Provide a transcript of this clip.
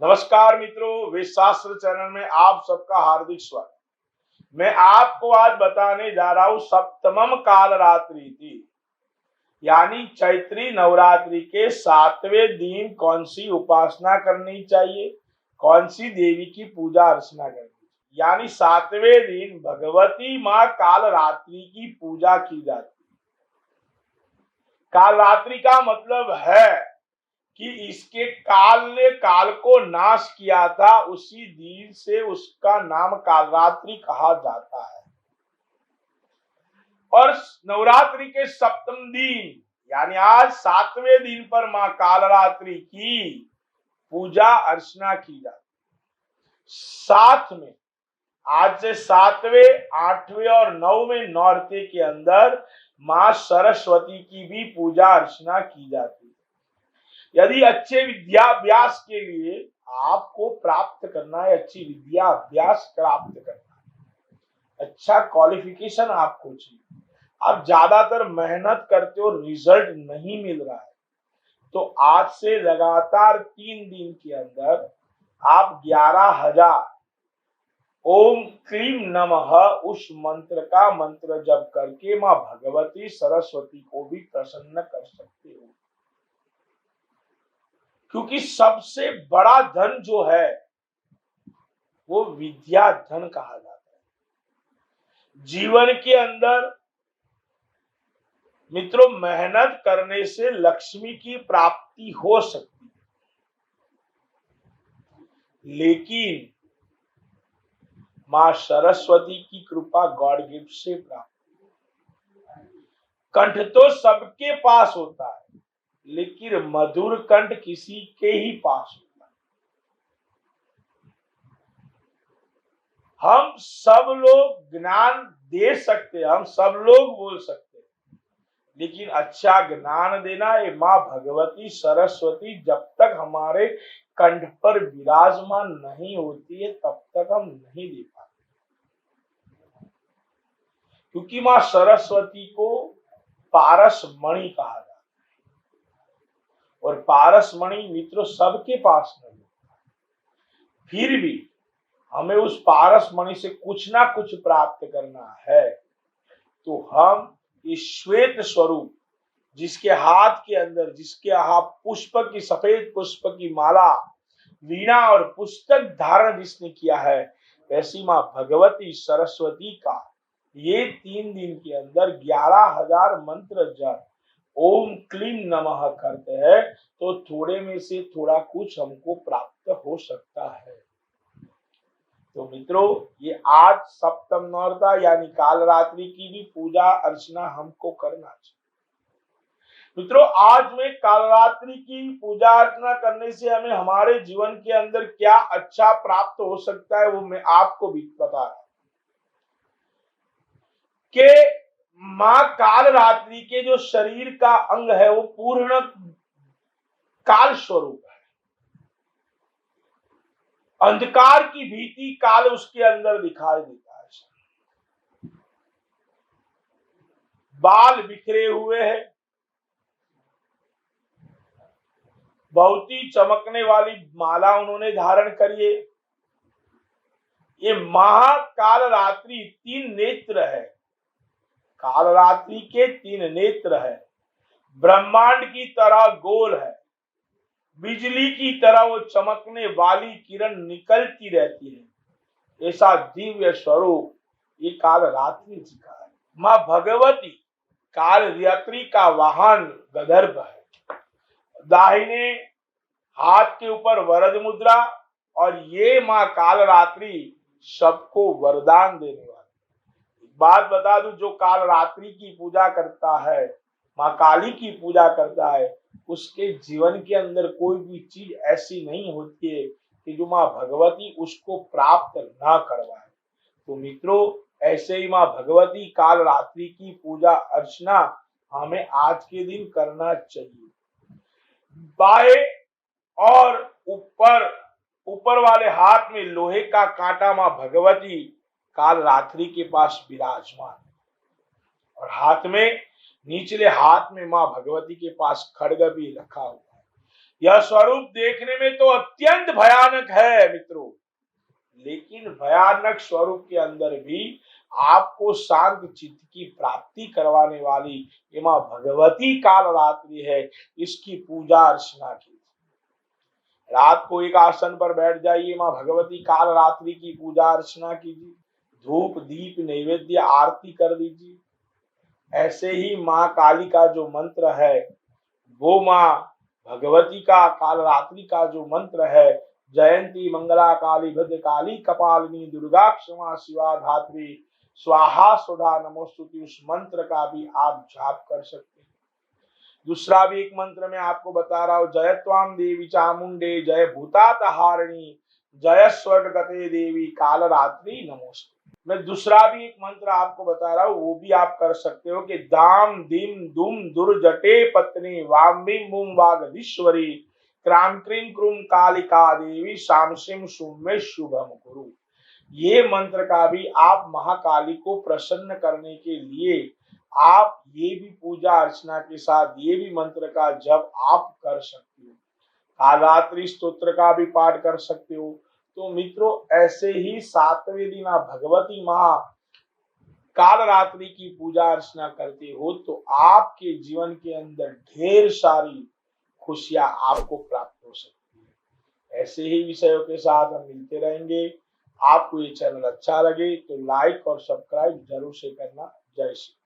नमस्कार मित्रों, वेद शास्त्र चैनल में आप सबका हार्दिक स्वागत। मैं आपको आज बताने जा रहा हूं सप्तमम काल रात्रि थी, यानी चैत्री नवरात्रि के 7वें दिन कौन सी उपासना करनी चाहिए, कौन सी देवी की पूजा अर्चना करनी चाहिए। यानी 7वें दिन भगवती माँ काल रात्रि की पूजा की जाती है। काल रात्रि का मतलब है कि इसके काल ने काल को नाश किया था, उसी दिन से उसका नाम कालरात्रि कहा जाता है। और नवरात्रि के सप्तम दिन यानी आज 7वें दिन पर मां कालरात्रि की पूजा अर्चना की जाती है। साथ में आज से 7वें, 8वें और 9वें नौरात्रि के अंदर मां सरस्वती की भी पूजा अर्चना की जाती है। यदि अच्छे विद्याभ्यास के लिए आपको प्राप्त करना है, अच्छी विद्या अभ्यास प्राप्त करना है, अच्छा क्वालिफिकेशन आपको चाहिए, आप ज्यादातर मेहनत करते हो, रिजल्ट नहीं मिल रहा है, तो आज से लगातार 3 दिन के अंदर आप 11,000 ओम क्लीम नमः उस मंत्र का मंत्र जप करके मां भगवती सरस्वती को भी प्रसन्न कर सकते हो। क्योंकि सबसे बड़ा धन जो है वो विद्या धन कहा जाता है। जीवन के अंदर मित्रों मेहनत करने से लक्ष्मी की प्राप्ति हो सकती है, लेकिन मां सरस्वती की कृपा गॉड गिफ्ट से प्राप्त। कंठ तो सबके पास होता है, लेकिन मधुर कंठ किसी के ही पास होता है। हम सब लोग ज्ञान दे सकते हैं, हम सब लोग बोल सकते हैं, लेकिन अच्छा ज्ञान देना ये माँ भगवती सरस्वती जब तक हमारे कंठ पर विराजमान नहीं होती है तब तक हम नहीं दे पाते। क्योंकि माँ सरस्वती को पारस मणि कहा जाता है, और पारस मणि मित्रों सबके पास नहीं होता। फिर भी हमें उस पारस मणि से कुछ ना कुछ प्राप्त करना है, तो हम इस श्वेत स्वरूप जिसके हाथ के अंदर, जिसके हाथ पुष्प की, सफेद पुष्प की माला, वीणा और पुस्तक धारण जिसने किया है, वैसी मां भगवती सरस्वती का ये 3 दिन के अंदर 11,000 मंत्र जप ओम क्लीम नमः करते हैं, तो थोड़े में से थोड़ा कुछ हमको प्राप्त हो सकता है। तो मित्रों, ये आज सप्तम नौरता यानी काल रात्रि की भी पूजा अर्चना हमको करना चाहिए। मित्रों, आज में कालरात्रि की पूजा अर्चना करने से हमें हमारे जीवन के अंदर क्या अच्छा प्राप्त हो सकता है, वो मैं आपको भी बता रहा हूं कि मां कालरात्रि के जो शरीर का अंग है वो पूर्ण काल स्वरूप है। अंधकार की भीति काल उसके अंदर दिखाई देता है। बाल बिखरे हुए हैं, बहुत ही चमकने वाली माला उन्होंने धारण करी है। ये महाकाल रात्रि 3 नेत्र है, काल रात्रि के 3 नेत्र है, ब्रह्मांड की तरह गोल है, बिजली की तरह वो चमकने वाली किरण निकलती रहती है। ऐसा दिव्य स्वरूप ये काल रात्रि जी का है। मां भगवती काल रात्रि का वाहन गदर्भ है। दाहिने हाथ के ऊपर वरद मुद्रा, और ये मां काल रात्रि सबको वरदान देने वाली। बात बता दूं, जो काल रात्रि की पूजा करता है, मां काली की पूजा करता है, उसके जीवन के अंदर कोई भी चीज ऐसी नहीं होती है कि जो मां भगवती उसको प्राप्त ना करवाए। तो मित्रों, ऐसे ही मां भगवती काल रात्रि की पूजा अर्चना हमें आज के दिन करना चाहिए। बाएं और ऊपर ऊपर वाले हाथ में लोहे का कांटा मां भगवती काल रात्रि के पास विराजमान, और हाथ में, निचले हाथ में मां भगवती के पास खड्ग भी रखा हुआ है। यह स्वरूप देखने में तो अत्यंत भयानक है मित्रों, लेकिन भयानक स्वरूप के अंदर भी आपको शांत चित्त की प्राप्ति करवाने वाली ये मां भगवती कालरात्रि है। इसकी पूजा अर्चना कीजिए। रात को एक आसन पर बैठ जाइए, मां भगवती कालरात्रि की पूजा अर्चना कीजिए, धूप दीप नैवेद्य आरती कर दीजिए। ऐसे ही मां काली का जो मंत्र है, वो मां भगवती का कालरात्रि का जो मंत्र है, जयंती मंगला काली भद्र काली कपालिनी दुर्गा क्षमा शिवा धात्री स्वाहा सुधा नमोस्तुति, उस मंत्र का भी आप जाप कर सकते हैं। दूसरा भी एक मंत्र में आपको बता रहा हूं, जय त्वाम देवी चामुंडे जय भूतातहारिणी जय स्वर्ग गते देवी कालरात्रि नमोस्तुते। मैं दूसरा भी एक मंत्र आपको बता रहा हूं, वो भी आप कर सकते हो कि दाम दिम दुम दुर्जटे पत्नी वाम बिम बुम वागधीश्वरी क्राम क्रीम क्रूम कालिका देवी शामसिम शुभ शुभम कुरु। ये मंत्र का भी आप महाकाली को प्रसन्न करने के लिए आप ये भी पूजा अर्चना के साथ ये भी मंत्र का जप आप कर सकते हो। कालरात्रि स्तोत्र का भी पाठ कर सकते हो। तो मित्रों, ऐसे ही 7वें दिन आप भगवती मां कालरात्रि की पूजा अर्चना करते हो तो आपके जीवन के अंदर ढेर सारी खुशियां आपको प्राप्त हो सकती है। ऐसे ही विषयों के साथ हम मिलते रहेंगे। आपको ये चैनल अच्छा लगे तो लाइक और सब्सक्राइब जरूर से करना। जय श्री